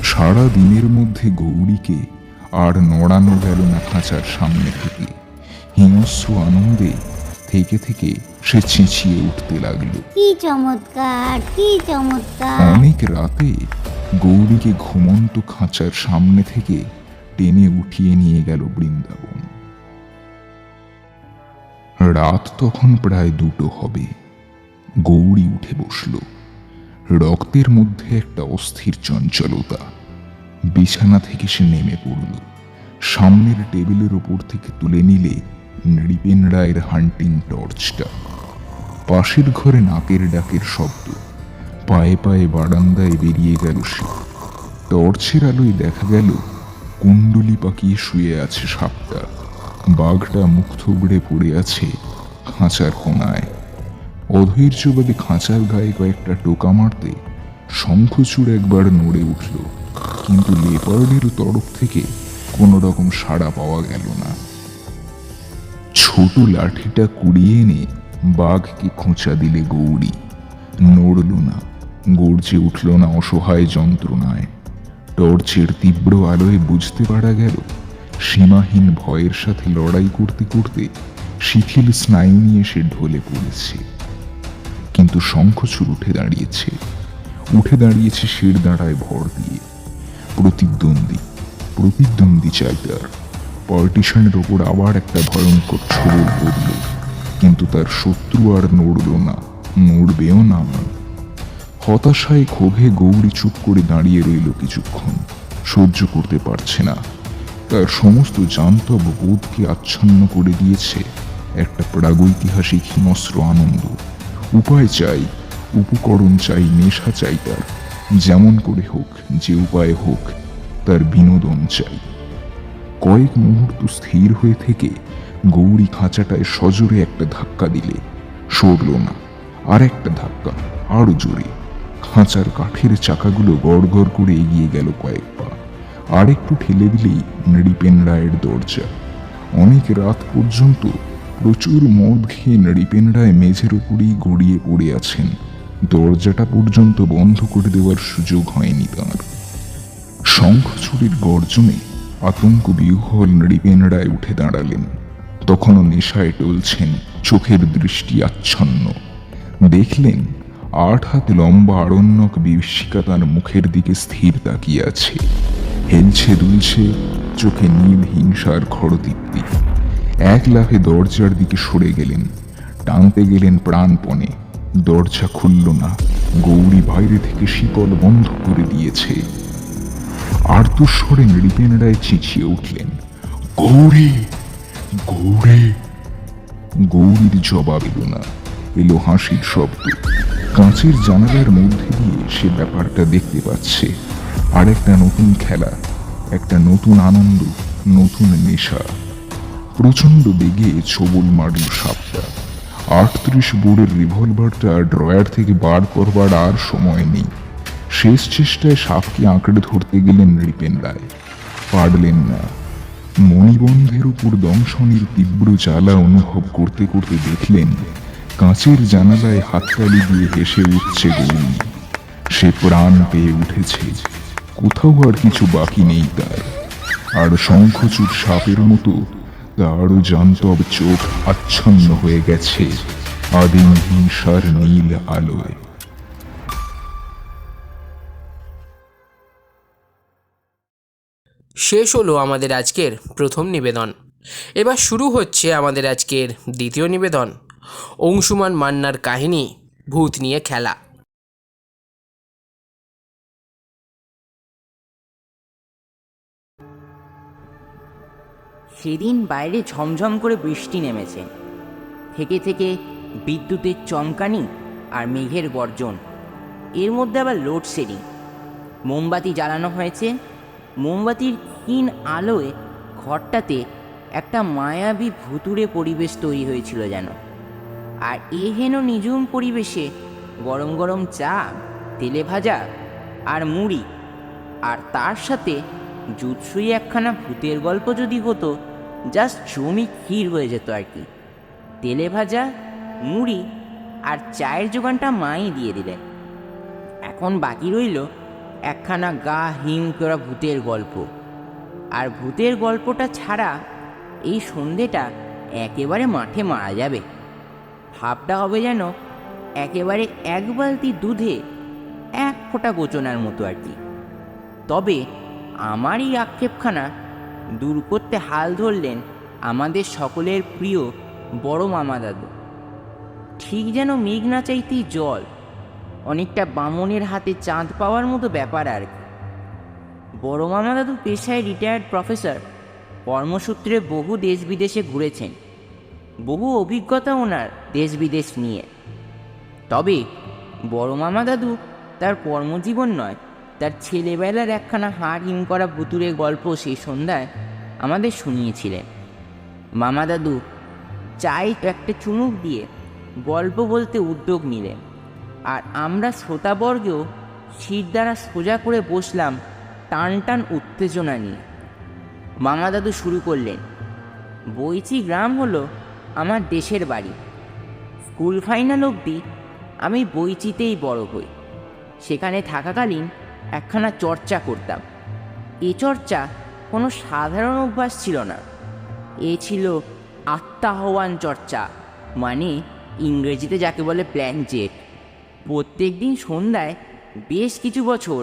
সারা দিনের মধ্যে গৌরীকে আর নড়ানো গেল না খাঁচার সামনে থেকে। হিংস্র আনন্দে থেকে থেকে সে চেঁচিয়ে উঠতে লাগলো, কি চমৎকার, কি চমৎকার। অনেক রাতে গৌরীকে ঘুমন্ত খাঁচার সামনে থেকে টেনে উঠিয়ে নিয়ে গেল বৃন্দাবন। রাত তখন প্রায় 2টো হবে। গৌরী উঠে বসল। রক্তের মধ্যে একটা অস্থির চঞ্চলতা। বিছানা থেকে সে নেমে পড়ল। সামনের টেবিলের ওপর থেকে তুলে নিলে নৃপেন রায়ের হান্টিং টর্চটা। পাশের ঘরে নাকের ডাকের শব্দ। পায়ে পায়ে বারান্দায় বেরিয়ে গেল সে। টর্চের আলোয় দেখা গেল কুণ্ডলি পাকিয়ে শুয়ে আছে সাপটা। বাঘটা মুখ থুবড়ে পড়ে আছে খাঁচার কোনায়। অধৈর্যবাদী খাঁচার গায়ে কয়েকটা টোকা মারতে শঙ্খচূড় একবার নড়ে উঠল, কিন্তু লেপার্ডের তরফ থেকে কোনো রকম সাড়া পাওয়া গেল না। ছোট লাঠিটা কুড়িয়ে এনে বাঘকে খোঁচা দিলে গৌরী। নড়ল না, গর্জে উঠল না অসহায় যন্ত্রণায়। টর্চের তীব্র আলোয় বুঝতে পারা গেল সীমাহীন ভয়ের সাথে লড়াই করতে করতে শিথিল স্নায়ু নিয়ে সে ঢলে পড়েছে। কিন্তু শঙ্খচূড় উঠে দাঁড়িয়েছে শিরদাঁড়ায় ভর দিয়ে। প্রতিদ্বন্দ্বী চাই তার। পার্টিশনের ওপর আবার একটা ভয়ঙ্কর ছোবল পড়ল। কিন্তু তার শত্রু আর নড়ল না, নড়বেও না। হতাশায় ক্ষোভে গৌরী চুপ করে দাঁড়িয়ে রইল কিছুক্ষণ। সহ্য করতে পারছে না, তার সমস্ত জান্তব বোধকে আচ্ছন্ন করে দিয়েছে একটা প্রাগৈতিহাসিক হিংস্র আনন্দ। উপায় চাই, উপকরণ চাই, নেশা চাই তার। যেমন করে হোক, যে উপায়ে হোক, তার বিনোদন চাই। কয়েক মুহূর্ত স্থির হয়ে থেকে গৌরী খাঁচাটায় সজোরে একটা ধাক্কা দিলে সরল না। আর একটা ধাক্কা, আরো জোরে। খাঁচার কাঠের চাকাগুলো গড়গড় করে এগিয়ে গেল কয়েক পা। আর একটু ঠেলে দিলেই নৃপেন রায়ের দরজা। অনেক রাত পর্যন্ত প্রচুর মদ খেয়ে নৃপেন রায় মেঝের উপরেই গড়িয়ে পড়ে আছেন। দরজাটা পর্যন্ত বন্ধ করে দেওয়ার সুযোগ হয়নি তাঁর। শঙ্খচূড়ের গর্জনে আতঙ্ক বিহ্বল নৃপেন রায় উঠে দাঁড়ালেন। তখনও নেশায় টলছেন, চোখের দৃষ্টি আচ্ছন্ন। দেখলেন 8 হাত লম্বা আরণ্যক বিভীষিকা তার মুখের দিকে স্থির তাকিয়ে আছে। হেলছে দুলছে, চোখে নীল হিংসার খড়দীপ্তি। এক লাফে দরজার দিকে সরে গেলেন, টানতে গেলেন প্রাণপণে। দরজা খুলল না। গৌরী বাইরে থেকে শিকল বন্ধ করে দিয়েছে। আর্তস্বরে নৃপেন রায় চেঁচিয়ে উঠলেন, গৌরী, গৌরী। গৌরীর জবাব এলো না, এলো হাসির শব্দ। কাঁচের জানালার মধ্যে দিয়ে সে ব্যাপারটা দেখতে পাচ্ছে। আর একটা নতুন খেলা, একটা নতুন আনন্দ, নতুন নেশা। প্রচন্ড বেগে ছবল মারল সাপটা। 38 বোরের রিভলভারটা ড্রয়ার থেকে বার করবার আর সময় নেই। শেষ চেষ্টায় সাপকে আঁকড়ে ধরতে গেলেন নৃপেন রায়, পারলেন না। মণিবন্ধের উপর দংশনের তীব্র জ্বালা অনুভব করতে করতে দেখলেন কাঁচের জানালায় হাততালি দিয়ে হেসে উঠছে গৌরী। সে প্রাণ পেয়ে উঠেছে, কোথাও আর কিছু বাকি নেই তার। আর শঙ্খচূড় সাপের মতো তারও জান্তব চোখ আচ্ছন্ন হয়ে গেছে আদিম হিংসার নীল আলোয়। শেষ হলো আমাদের আজকের প্রথম নিবেদন। এবার শুরু হচ্ছে আমাদের আজকের দ্বিতীয় নিবেদন, অংশুমান মান্নার কাহিনী ভূত নিয়ে খেলা। সেদিন বাইরে ঝমঝম করে বৃষ্টি নেমেছে। থেকে থেকে বিদ্যুতের চমকানি আর মেঘের গর্জন, এর মধ্যে আবার লোডশেডিং। মোমবাতি জ্বালানো হয়েছে। মোমবাতির ক্ষীণ আলোয় ঘরটাতে একটা মায়াবী ভুতুড়ে পরিবেশ তৈরি হয়েছিল যেন। আর হেন নিঝুম পরিবেশে গরম গরম চা, তেলে ভাজা আর মুড়ি, আর তার সাথে জুৎসুই একখানা ভূতের গল্প যদি হতো, জাস্ট জমি ক্ষীর হয়ে যেত আর কি। তেলে ভাজা, মুড়ি আর চায়ের জোগানটা মাই দিয়ে দিলেন। এখন বাকি রইল একখানা গা হিম করা ভূতের গল্প। আর ভূতের গল্পটা ছাড়া এই সন্ধেটা একেবারে মাঠে মারা যাবে। ভাবটা হবে যেন একেবারে এক বালতি দুধে এক ফোঁটা গোচনার মতো আর কি। তবে আমার এই আক্ষেপখানা দূর করতে হাল ধরলেন আমাদের সকলের প্রিয় বড় মামা দাদু। ঠিক যেন মেঘ না চাইতেই জল, অনেকটা বামনের হাতে চাঁদ পাওয়ার মতো ব্যাপার আর কি। বড় মামা দাদু পেশায় রিটায়ার্ড প্রফেসর। কর্মসূত্রে বহু দেশ বিদেশে ঘুরেছেন, বহু অভিজ্ঞতা ওনার দেশ বিদেশ নিয়ে। তবে বড় মামা দাদু তার কর্মজীবন নয়, তার ছেলেবেলার একখানা হাড় হিম করা ভুতুড়ে গল্প সেই সন্ধ্যায় আমাদের শুনিয়েছিলেন। মামা দাদু চায়ে একটা চুমুক দিয়ে গল্প বলতে উদ্যোগ নিলেন। আর আমরা শ্রোতাবর্গেও শির দ্বারা সোজা করে বসলাম টান টান উত্তেজনা নিয়ে। মামা দাদু শুরু করলেন, বইচি গ্রাম হলো আমার দেশের বাড়ি। স্কুল ফাইনাল অবধি আমি বইচিতেই বড় হই। সেখানে থাকাকালীন একখানা চর্চা করতাম। এ চর্চা কোনো সাধারণ অভ্যাস ছিল না, এ ছিল আত্মাহ্বান চর্চা, মানে ইংরেজিতে যাকে বলে প্ল্যানচেট। প্রত্যেক দিন সন্ধ্যায় বেশ কিছু বছর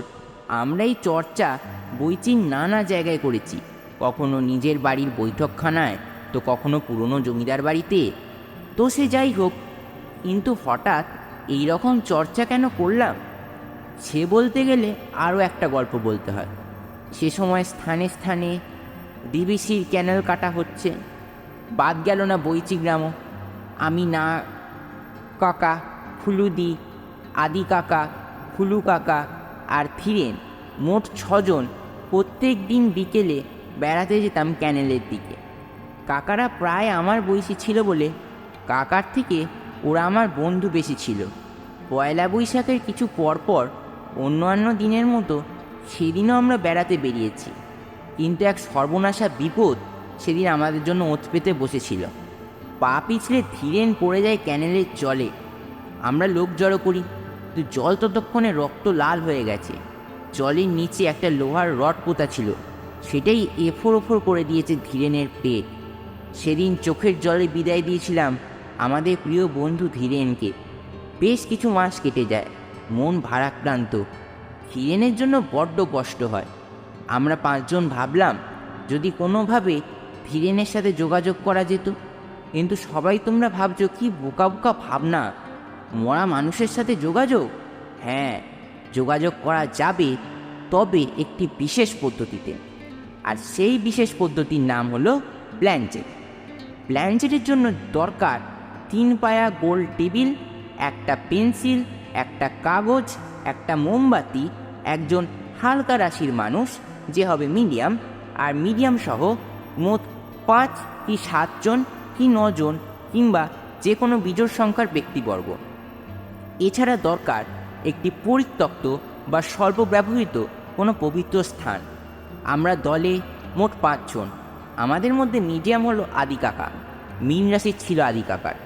আমরা এই চর্চা বইচির নানা জায়গায় করেছি। কখনো নিজের বাড়ির বৈঠকখানায়, তো কখনো পুরনো জমিদার বাড়িতে। তো সে যাই হোক, কিন্তু হঠাৎ এই রকম চর্চা কেন করলাম সে বলতে গেলে আরও একটা গল্প বলতে হয়। সে সময় স্থানে স্থানে ডিবিসির ক্যানেল কাটা হচ্ছে। বাদ গেল না বৈচি গ্রামও। আমি না কাকা, ফুলুদি, আদি কাকা, ফুলু কাকা আর ধীরেন, মোট 6 জন প্রত্যেক দিন বিকেলে বেড়াতে যেতাম ক্যানেলের দিকে। কাকারা প্রায় আমার বয়সী ছিল বলে কাকার থেকে ওরা আমার বন্ধু বেশি ছিল। পয়লা বৈশাখের কিছু পরপর অন্যান্য দিনের মতো সেদিনও আমরা বেড়াতে বেরিয়েছি, কিন্তু এক সর্বনাশা বিপদ সেদিন আমাদের জন্য ওঁত পেতে বসেছিল। পা পিছলে ধীরেন পড়ে যায় ক্যানেলের জলে। আমরা লোক জড়ো করি, কিন্তু জল ততক্ষণে রক্ত লাল হয়ে গেছে। জলের নিচে একটা লোহার রড পোতা ছিল, সেটাই এফোর ওফোর করে দিয়েছে ধীরেনের পেট। সেদিন চোখের জলে বিদায় দিয়েছিলাম আমাদের প্রিয় বন্ধু ধীরেনকে। বেশ কিছু মাস কেটে যায়, মন ভারাক্রান্ত। ধীরেনের জন্য বড্ড কষ্ট হয়। আমরা 5 জন ভাবলাম যদি কোনোভাবে ধীরেনের সাথে যোগাযোগ করা যেত, কিন্তু সবাই তোমরা ভাবছো কি বোকা বোকা ভাবনা, মরা মানুষের সাথে যোগাযোগ। হ্যাঁ, যোগাযোগ করা যাবে, তবে একটি বিশেষ পদ্ধতিতে। আর সেই বিশেষ পদ্ধতির নাম হলো প্ল্যানচেট। প্ল্যানচেটের জন্য দরকার 3 পায়া গোল টেবিল, একটা পেন্সিল, একটা কাগজ, একটা মোমবাতি, একজন হালকা রাশির মানুষ যে হবে মিডিয়াম, আর মিডিয়াম সহ মোট 5 কি 7 জন কি 9 জন কিংবা যে কোনো বিজোড় সংখ্যার ব্যক্তিবর্গ। এছাড়া দরকার একটি পরিত্যক্ত বা স্বল্প ব্যবহৃত কোনো পবিত্র স্থান। আমরা দলে মোট 5 জন। আমাদের মধ্যে মিডিয়াম হলো আদি কাকা, মীন রাশির ছিল আদি কাকার।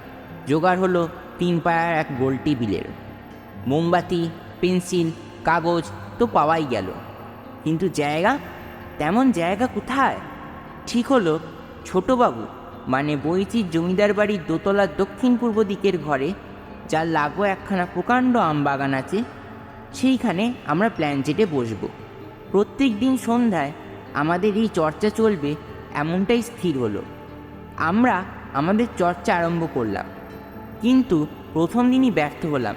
জোগাড় হলো 3 পায়ার এক গোল টেবিলের। মোমবাতি, পেন্সিল, কাগজ তো পাওয়াই গেল, কিন্তু জায়গা, তেমন জায়গা কোথায়? ঠিক হলো ছোটবাবু মানে বৈচির জমিদার বাড়ির দোতলার দক্ষিণ পূর্ব দিকের ঘরে, যার লাগো একখানা প্রকাণ্ড আমবাগান আছে, সেইখানে আমরা প্ল্যানচেটে বসবো। প্রত্যেক দিন সন্ধ্যায় আমাদের এই চর্চা চলবে এমনটাই স্থির হলো। আমরা আমাদের চর্চা আরম্ভ করলাম, কিন্তু প্রথম দিনই ব্যর্থ হলাম।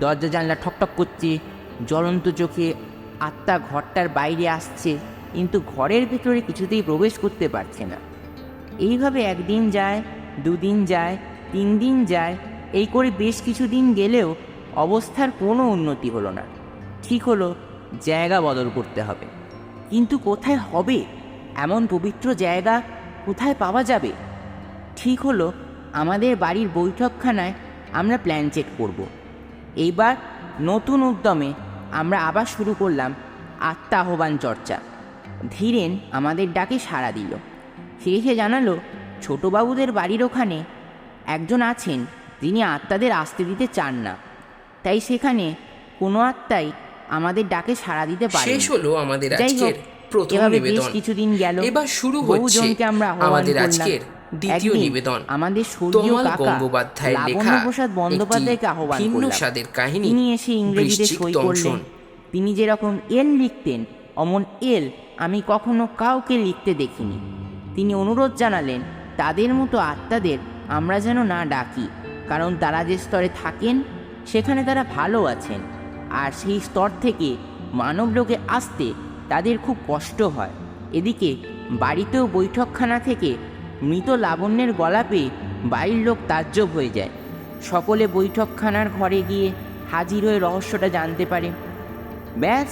দরজা জানলা ঠকঠক করছে, জ্বলন্ত চোখে আত্মা ঘরটার বাইরে আসছে, কিন্তু ঘরের ভেতরে কিছুতেই প্রবেশ করতে পারছে না। এইভাবে 1 দিন যায়, 2 দিন যায়, 3 দিন যায়, এই করে বেশ কিছু দিন গেলেও অবস্থার কোনো উন্নতি হলো না। ঠিক হলো জায়গা বদল করতে হবে, কিন্তু কোথায় হবে? এমন পবিত্র জায়গা কোথায় পাওয়া যাবে? ঠিক হলো আমাদের বাড়ির বৈঠকখানায় আমরা প্ল্যানচেট করব। এইবার নতুন উদ্যমে আমরা আবার শুরু করলাম আত্মা আহ্বান চর্চা। ধীরেন আমাদের ডাকে সাড়া দিল। সে এসে জানালো ছোটবাবুদের বাড়ির ওখানে একজন আছেন যিনি আত্মাদের আসতে দিতে চান না, তাই সেখানে কোনো আত্মাই আমাদের ডাকে সাড়া দিতে পারে। শেষ হলো আমাদের যাই হোক, আজকের প্রথম এভাবে বেশ নিবেদন। কিছুদিন গেল। এবার শুরু হচ্ছে বহুজনকে আমরা আহ্বান আমাদের করলাম। আজকের দ্বিতীয় একদিন নিবেদন। আমাদের স্বর্গীয় তমাল কাকা গঙ্গোপাধ্যায়ের লেখা লাবণ্যপ্রসাদ বন্দ্যোপাধ্যায়কে আহ্বান ভিন্ন করলাম। স্বাদের কাহিনী তিনি এসে ইংরেজিতে বৃশ্চিক সই দংশন। করলেন। তিনি যেরকম এল লিখতেন অমন এল আমি কখনো কাউকে লিখতে দেখিনি। তিনি অনুরোধ জানালেন তাদের মতো আত্মাদের আমরা যেন না ডাকি, কারণ তারা যে স্তরে থাকেন সেখানে তারা ভালো আছেন, আর সেই স্তর থেকে মানবলোকে আসতে তাদের খুব কষ্ট হয়। এদিকে বাড়িতেও বৈঠকখানা থেকে মৃত লাবণ্যের গলা পেয়ে বাড়ির লোক তাজ্জব হয়ে যায়। সকলে বৈঠকখানার ঘরে গিয়ে হাজির হয়ে রহস্যটা জানতে পারে। ব্যাস,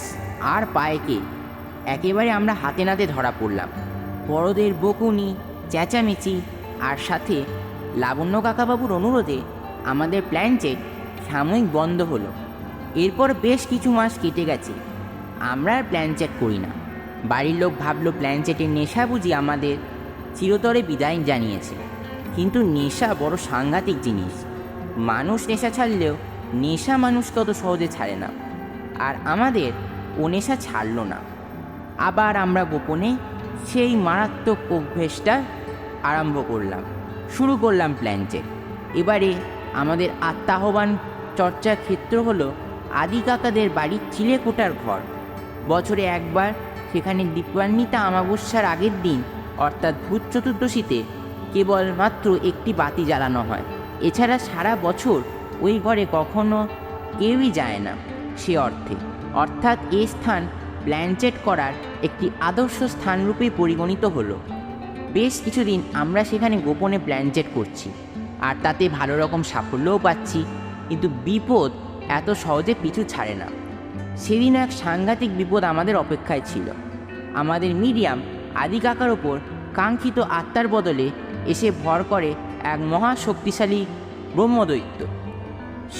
আর পায়কে একেবারে আমরা হাতে নাতে ধরা পড়লাম। বড়দের বকুনি, চেঁচামেচি, আর সাথে লাবণ্য কাকাবাবুর অনুরোধে আমাদের প্ল্যানচেট সাময়িক বন্ধ হলো। এরপর বেশ কিছু মাস কেটে গেছে, আমরা আর প্ল্যানচেট করি না। বাড়ির লোক ভাবলো প্ল্যানচেটের নেশা বুঝি আমাদের চিরতরে বিদায় জানিয়েছে। কিন্তু নেশা বড় সাংঘাতিক জিনিস। মানুষ নেশা ছাড়লেও নেশা মানুষকে অত সহজে ছাড়ে না, আর আমাদের ও নেশা ছাড়ল না। আবার আমরা গোপনে সেই মারাত্মক অভ্যেসটা আরম্ভ করলাম, শুরু করলাম প্ল্যানচেট। এবারে আমাদের আত্মাহ্বান চর্চার ক্ষেত্র হলো আদি কাকাদের বাড়ির চিলেকোটার ঘর। বছরে একবার সেখানে দীপান্বিতা অমাবস্যার আগের দিন অর্থাৎ ভূত চতুর্দশীতে কেবলমাত্র একটি বাতি জ্বালানো হয়। এছাড়া সারা বছর ওই ঘরে কখনো কেউই যায় না সে অর্থে, অর্থাৎ এই স্থান প্ল্যানচেট করার একটি আদর্শ স্থানরূপেই পরিগণিত হলো। বেশ কিছুদিন আমরা সেখানে গোপনে প্ল্যানচেট করছি, আর তাতে ভালো রকম সাফল্যও পাচ্ছি, কিন্তু বিপদ এত সহজে পিছু ছাড়ে না। সেদিন এক সাংঘাতিক বিপদ আমাদের অপেক্ষায় ছিল। আমাদের মিডিয়াম আদি কাকার ওপর কাঙ্ক্ষিত আত্মার বদলে এসে ভর করে এক মহা শক্তিশালী ব্রহ্মদৈত্য।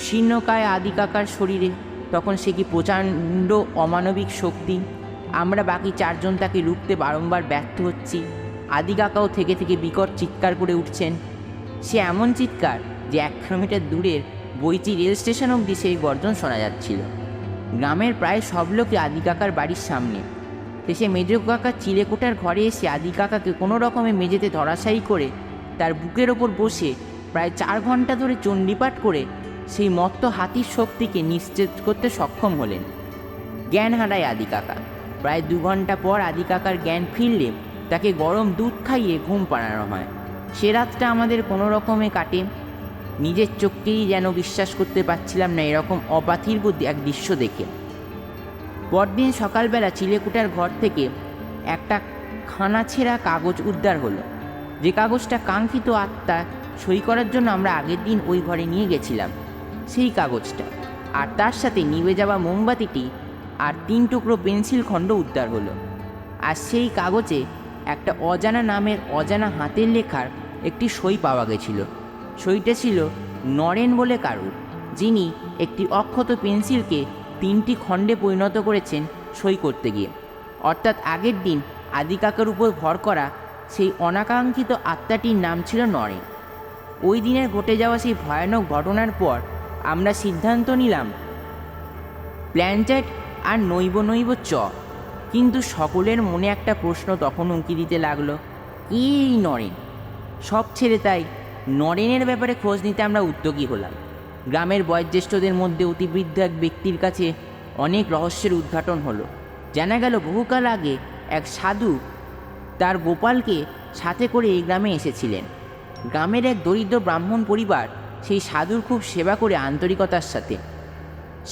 শীর্ণকায় আদি কাকার শরীরে তখন সে কি প্রচণ্ড অমানবিক শক্তি। আমরা বাকি চারজন তাকে রুখতে বারংবার ব্যর্থ হচ্ছি। আদি কাকাও থেকে থেকে বিকট চিৎকার করে উঠছেন। সে এমন চিৎকার যে 1 কিলোমিটার দূরের বইচি রেল স্টেশন অবধি সেই গর্জন শোনা যাচ্ছিল। গ্রামের প্রায় সব লোকই আদি কাকার বাড়ির সামনে। সে মেজ কাকার চিলেকোটার ঘরে এসে আদি কাকাকে কোনো রকমে মেঝেতে ধরাশায়ী করে তার বুকের ওপর বসে প্রায় 4 ঘন্টা ধরে চণ্ডীপাঠ করে সেই মত্ত হাতির শক্তিকে নিশ্চিত করতে সক্ষম হলেন। জ্ঞান হারায় আদি কাকা। প্রায় 2 ঘন্টা পর আদি কাকার জ্ঞান ফিরলে তাকে গরম দুধ খাইয়ে ঘুম পাড়ানো হয়। সে রাতটা আমাদের কোনো রকমে কাটে। নিজের চোখকেই যেন বিশ্বাস করতে পারছিলাম না এরকম অপার্থিব এক দৃশ্য দেখে। পরদিন সকালবেলা চিলেকুটার ঘর থেকে একটা খানা ছেঁড়া কাগজ উদ্ধার হলো, যে কাগজটা কাঙ্ক্ষিত আত্মা সই করার জন্য আমরা আগের দিন ওই ঘরে নিয়ে গেছিলাম। সেই কাগজটা আর তার সাথে নিভে যাওয়া মোমবাতিটি আর 3 টুকরো পেন্সিল খণ্ড উদ্ধার হলো। আর সেই কাগজে একটা অজানা নামের অজানা হাতের লেখার একটি সই পাওয়া গেছিল। সইটা ছিল নরেন বলে কারুর, যিনি একটি অক্ষত পেন্সিলকে 3টি খণ্ডে পরিণত করেছেন সই করতে গিয়ে। অর্থাৎ আগের দিন আদি কাকার উপর ভর করা সেই অনাকাঙ্ক্ষিত আত্মাটির নাম ছিল নরেন। ওই দিনের ঘটে যাওয়া সেই ভয়ানক ঘটনার পর আমরা সিদ্ধান্ত নিলাম প্ল্যানচেট আর নৈব নৈব চ। কিন্তু সকলের মনে একটা প্রশ্ন তখন উঁকি দিতে লাগলো, এই নরেন। সব ছেড়ে তাই নরেনের ব্যাপারে খোঁজ নিতে আমরা উদ্যোগী হলাম। গ্রামের বয়োজ্যেষ্ঠদের মধ্যে অতিবৃদ্ধ এক ব্যক্তির কাছে অনেক রহস্যের উদ্ঘাটন হলো। জানা গেল বহুকাল আগে এক সাধু তার গোপালকে সাথে করে এই গ্রামে এসেছিলেন। গ্রামের এক দরিদ্র ব্রাহ্মণ পরিবার সেই সাধুর খুব সেবা করে আন্তরিকতার সাথে।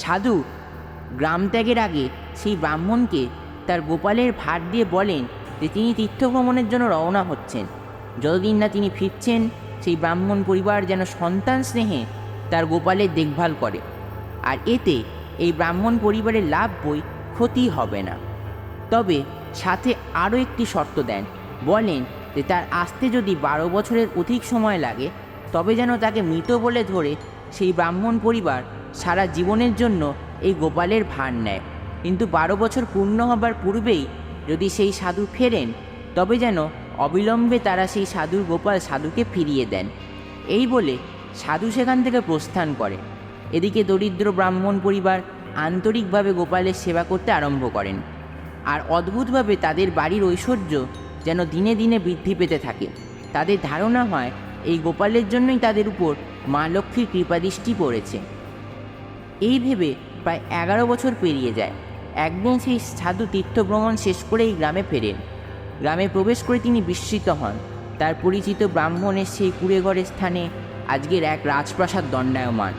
সাধু গ্রাম ত্যাগের আগে সেই ব্রাহ্মণকে তার গোপালের ভার দিয়ে বলেন যে তিনি তীর্থভ্রমণের জন্য রওনা হচ্ছেন। যতদিন না তিনি ফিরছেন সেই ব্রাহ্মণ পরিবার যেন সন্তান স্নেহে তার গোপালের দেখভাল করে, আর এতে এই ব্রাহ্মণ পরিবারের লাভ বই ক্ষতি হবে না। তবে সাথে আরও একটি শর্ত দেন, বলেন যে তার আসতে যদি 12 বছরের অধিক সময় লাগে তবে যেন তাকে মৃত বলে ধরে সেই ব্রাহ্মণ পরিবার সারা জীবনের জন্য এই গোপালের ভার নেয়। কিন্তু 12 বছর পূর্ণ হবার পূর্বেই যদি সেই সাধু ফেরেন তবে যেন অবিলম্বে তারা সেই সাধুর গোপাল সাধুকে ফিরিয়ে দেন। এই বলে সাধু সেখান থেকে প্রস্থান করে। এদিকে দরিদ্র ব্রাহ্মণ পরিবার আন্তরিকভাবে গোপালের সেবা করতে আরম্ভ করেন, আর অদ্ভুতভাবে তাদের বাড়ির ঐশ্বর্য যেন দিনে দিনে বৃদ্ধি পেতে থাকে। তাদের ধারণা হয় এই গোপালের জন্যই তাদের উপর মা লক্ষ্মীর কৃপাদৃষ্টি পড়েছে। এই ভেবে প্রায় 11 বছর পেরিয়ে যায়। একদিন সেই সাধু তীর্থভ্রমণ শেষ করে এই গ্রামে ফেরেন। গ্রামে প্রবেশ করে তিনি বিস্মিত হন। তার পরিচিত ব্রাহ্মণের সেই কুড়েঘরের স্থানে আজকের এক রাজপ্রাসাদ দণ্ডায়মান।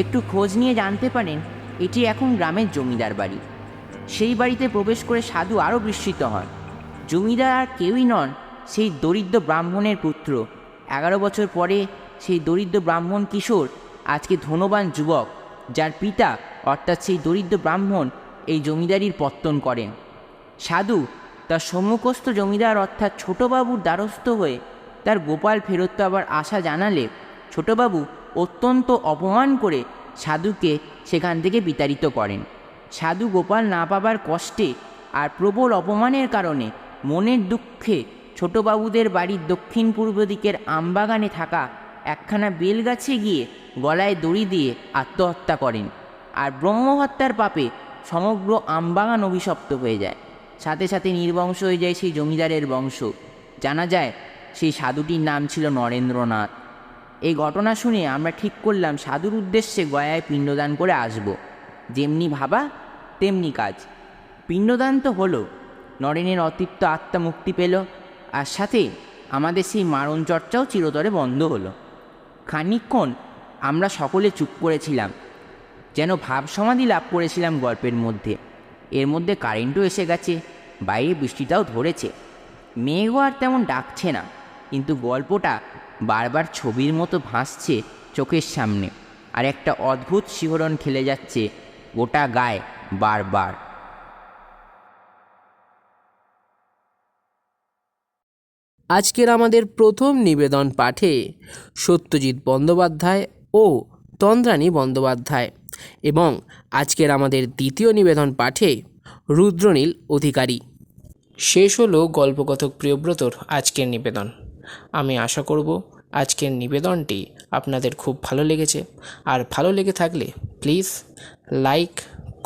একটু খোঁজ নিয়ে জানতে পারেন এটি এখন গ্রামের জমিদার বাড়ি। সেই বাড়িতে প্রবেশ করে সাধু আরও বিস্মিত হন। জমিদার আর কেউই নন, সেই দরিদ্র ব্রাহ্মণের পুত্র। 11 বছর পরে সেই দরিদ্র ব্রাহ্মণ কিশোর আজকে ধনবান যুবক, যার পিতা অর্থাৎ সেই দরিদ্র ব্রাহ্মণ এই জমিদারির পত্তন করেন। সাধু তার সম্মুখস্থ জমিদার অর্থাৎ ছোটবাবুর দ্বারস্থ হয়ে তার গোপাল ফেরত পাবার আশা জানালে ছোটবাবু অত্যন্ত অপমান করে সাধুকে সেখান থেকে বিতাড়িত করেন। সাধু গোপাল না পাবার কষ্টে আর প্রবল অপমানের কারণে মনের দুঃখে ছোটবাবুদের বাড়ির দক্ষিণ পূর্ব দিকের আমবাগানে থাকা একখানা বেলগাছে গিয়ে গলায় দড়ি দিয়ে আত্মহত্যা করেন। আর ব্রহ্মহত্যার পাপে সমগ্র আমবাগান অভিশপ্ত হয়ে যায়। সাথে সাথে নির্বংশ হয়ে যায় সেই জমিদারের বংশ। জানা যায় সেই সাধুটির নাম ছিল নরেন্দ্রনাথ। এই ঘটনা শুনে আমরা ঠিক করলাম সাধুর উদ্দেশ্যে গয়ায় পিণ্ডদান করে আসব। যেমনি ভাবা তেমনি কাজ। পিণ্ডদান তো হলো, নরেনের অতৃপ্ত আত্মা মুক্তি পেল, আর সাথে আমাদের সেই মারণ চর্চাও চিরতরে বন্ধ হলো। খানিকক্ষণ আমরা সকলে চুপ করেছিলাম, যেন ভাব সমাধি লাভ করেছিলাম গল্পের মধ্যে। এর মধ্যে কারেন্টও এসে গেছে, বাইরে বৃষ্টিটাও ধরেছে। মেঘও আর তেমন ডাকছে না, কিন্তু গল্পটা বারবার ছবির মতো ভাসছে চোখের সামনে, আর একটা অদ্ভুত শিহরণ খেলে যাচ্ছে গোটা গায়ে বারবার। আজকের আমাদের প্রথম নিবেদন পাঠে সত্যজিৎ বন্দ্যোপাধ্যায় ও তন্দ্রানী বন্দ্যোপাধ্যায়, এবং আজকের আমাদের দ্বিতীয় নিবেদন পাঠে রুদ্রনীল অধিকারী। শেষ হলো গল্পকথক প্রিয়ব্রতর আজকের নিবেদন। আমি আশা করব আজকের নিবেদনটি আপনাদের খুব ভালো লেগেছে, আর ভালো লেগে থাকলে প্লিজ লাইক,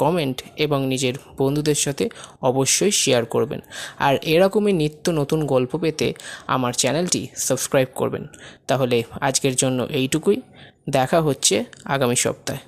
কমেন্ট এবং নিজের বন্ধুদের সাথে অবশ্যই শেয়ার করবেন। আর এরকমই নিত্য নতুন গল্প পেতে আমার চ্যানেলটি সাবস্ক্রাইব করবেন। তাহলে আজকের জন্য এইটুকুই, দেখা হচ্ছে আগামী সপ্তাহে।